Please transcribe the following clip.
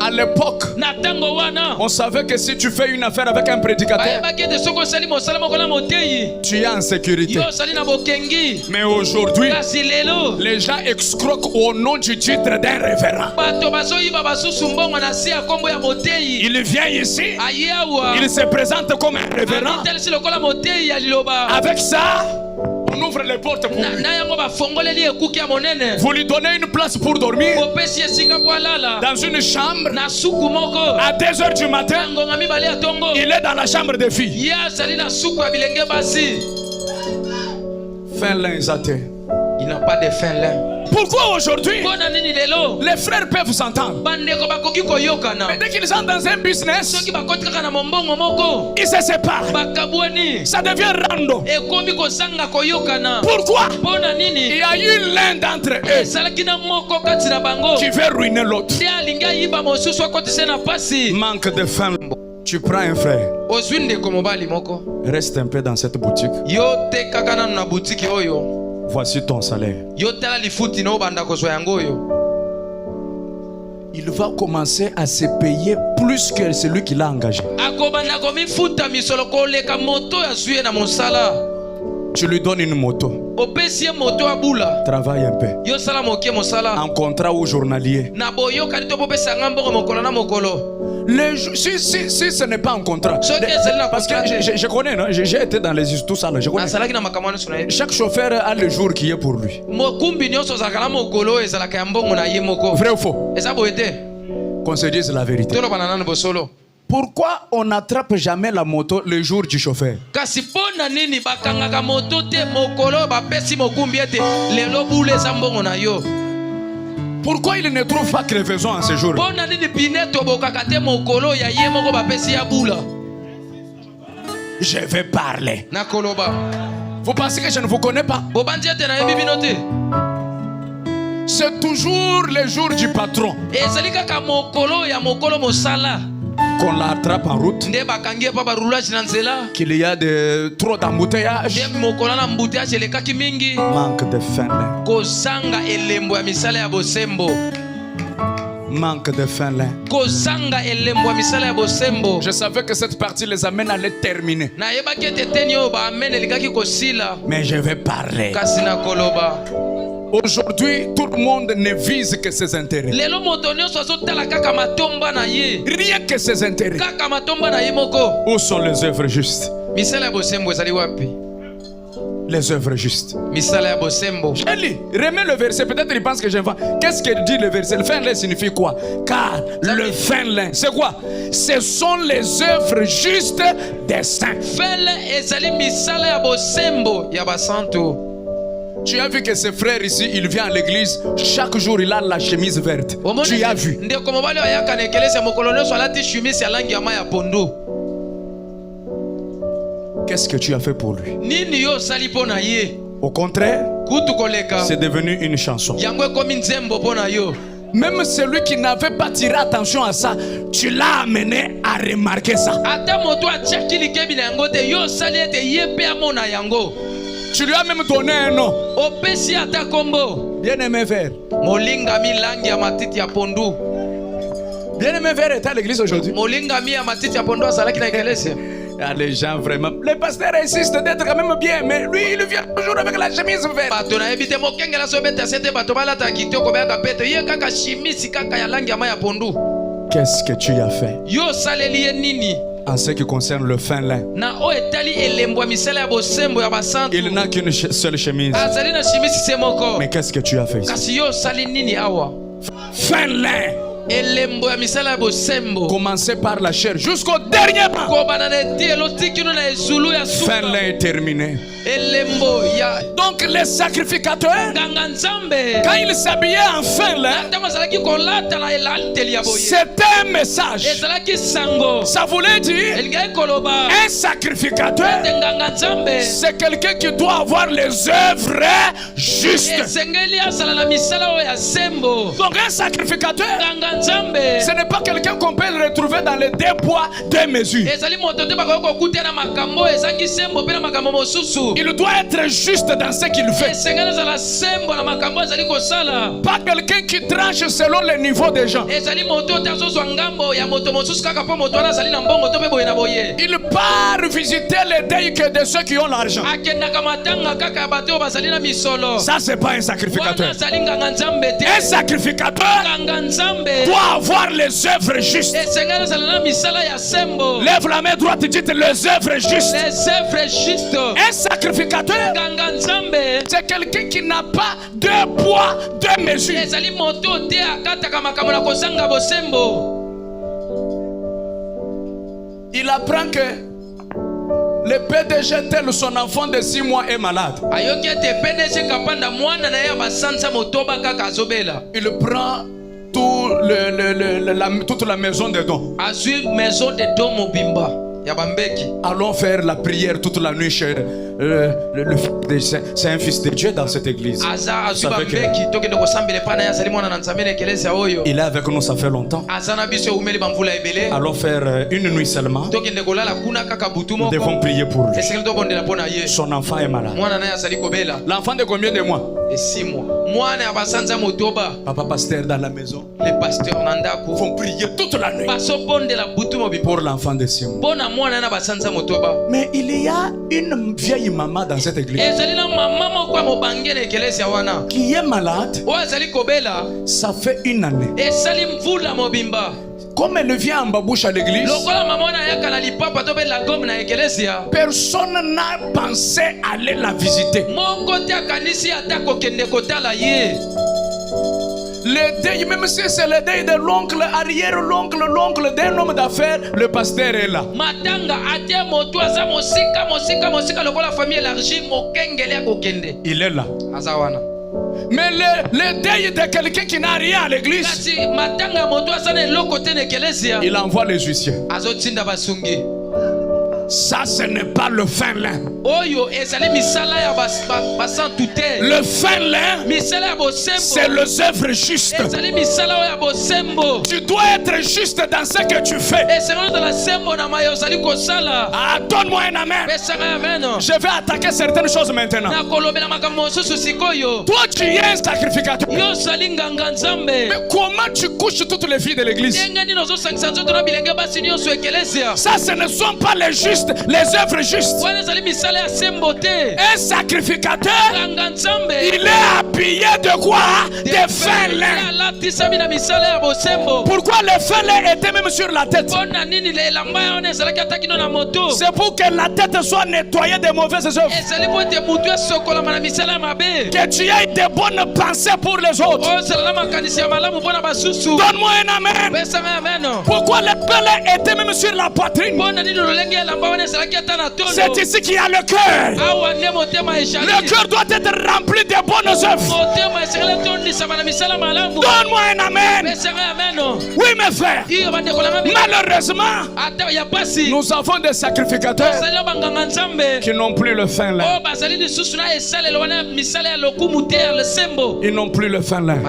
À l'époque, on savait que si tu fais une affaire avec un prédicateur, tu es en sécurité. Mais aujourd'hui, les gens escroquent au nom du titre d'un révérend. Il vient ici, il se présente comme un révérend. Avec ça, on ouvre les portes pour lui. Vous lui donnez une place pour dormir dans une chambre. À 2h du matin, il est dans la chambre des filles. Fin lin, il n'a pas de fin lin. Pourquoi aujourd'hui les frères peuvent s'entendre, mais dès qu'ils sont dans un business, ils se séparent. Ça devient rando. Pourquoi? Il y a eu l'un d'entre eux qui veut ruiner l'autre. Manque de fin. Tu prends un frère, reste un peu dans cette boutique. Voici ton salaire. Il va commencer à se payer plus que celui qui l'a engagé. Tu lui donnes une moto. Travaille un peu. En contrat ou journalier. Si ce n'est pas un contrat. Parce que je connais, non? J'ai été dans les histoires, tout ça. Je connais. Chaque chauffeur a le jour qui est pour lui. Vrai ou faux? Qu'on se dise la vérité. Pourquoi on n'attrape jamais la moto le jour du chauffeur? Pourquoi il ne trouve pas crevaison en ce jour? Je vais parler. Vous pensez que je ne vous connais pas? C'est toujours le jour du patron qu'on l'attrape en route, qu'il y a trop d'embouteillages. Manque de fin. Manque de fin. Je savais que cette partie les amène à les terminer. Mais je vais parler. Aujourd'hui, tout le monde ne vise que ses intérêts. Rien que ses intérêts. Où sont les œuvres justes? Les œuvres justes. Eli, remets le verset. Peut-être il pense que j'invente. Qu'est-ce que dit le verset? Le fin lin signifie quoi? Car le fin lin, c'est quoi? Ce sont les œuvres justes des saints. Tu as vu que ce frère ici, il vient à l'église, chaque jour il a la chemise verte. Tu as vu? Qu'est-ce que tu as fait pour lui? Au contraire, c'est devenu une chanson. Même celui qui n'avait pas tiré attention à ça, tu l'as amené à remarquer ça. Tu lui as même donné un nom. Bien-aimé frère. Bien-aimé frère est à l'église aujourd'hui. Les gens vraiment. Les pasteurs insistent d'être quand même bien, mais lui il vient toujours avec la chemise verte. Qu'est-ce que tu as fait en ce qui concerne le fin lin? Il n'a qu'une seule chemise. Mais qu'est-ce que tu as fait ici? Fin lin. Commencez par la chair jusqu'au dernier pas. Fin lin est terminé. Donc les sacrificateurs, quand ils s'habillaient en fin lin, c'était un message. Ça voulait dire un sacrificateur, c'est quelqu'un qui doit avoir les œuvres justes. Donc un sacrificateur, Ce n'est pas quelqu'un qu'on peut retrouver dans les deux poids, deux mesures. Il doit être juste dans ce qu'il fait. Pas quelqu'un qui tranche selon le niveau des gens. Il part visiter les deuils que de ceux qui ont l'argent. Ça, c'est pas un sacrificateur. Un sacrificateur doit avoir les œuvres justes. Lève la main droite et dites les œuvres justes. Un sacrificateur, c'est quelqu'un qui n'a pas deux poids, deux mesures. Il apprend que le PDG tel son enfant de 6 mois est malade. Il prend toute la maison de dons. Allons faire la prière toute la nuit chez c'est un fils de Dieu dans cette église. Il est avec nous, ça fait longtemps. Allons faire une nuit seulement. Nous devons prier pour lui. Son enfant est malade. L'enfant de combien de mois? De 6 mois. Papa pasteur dans la maison. Les pasteurs vont prier toute la nuit pour l'enfant de 6 mois. Mais il y a une vieille maman dans cette église qui est malade. Ça fait 1 année. Comme elle vient en babouche à l'église, personne n'a pensé aller la visiter. Le deuil, même si c'est le deuil de l'oncle, arrière-l'oncle, l'oncle d'un homme d'affaires, le pasteur est là. Il est là. Mais le deuil de quelqu'un qui n'a rien à l'église, il envoie les huissiers. Ça, ce n'est pas le fin lin. Le fin lin, c'est les œuvres justes. Tu dois être juste dans ce que tu fais. Ah, donne-moi un amen. Je vais attaquer certaines choses maintenant. Toi, tu es un sacrificateur. Mais comment tu couches toutes les filles de l'église? Ça, ce ne sont pas les justes. Les œuvres justes. Un sacrificateur, il est habillé de quoi? De fin lin. Pourquoi le fin lin était même sur la tête? C'est pour que la tête soit nettoyée des mauvaises œuvres. Que tu aies de bonnes pensées pour les autres. Donne-moi un amen. Pourquoi le fin lin était même sur la poitrine? C'est ici qu'il y a le cœur. Le cœur doit être rempli de bonnes œuvres. Donne-moi un amen. Oui, mes frères. Malheureusement, nous avons des sacrificateurs qui n'ont plus le fin lin. Ils n'ont plus le fin lin.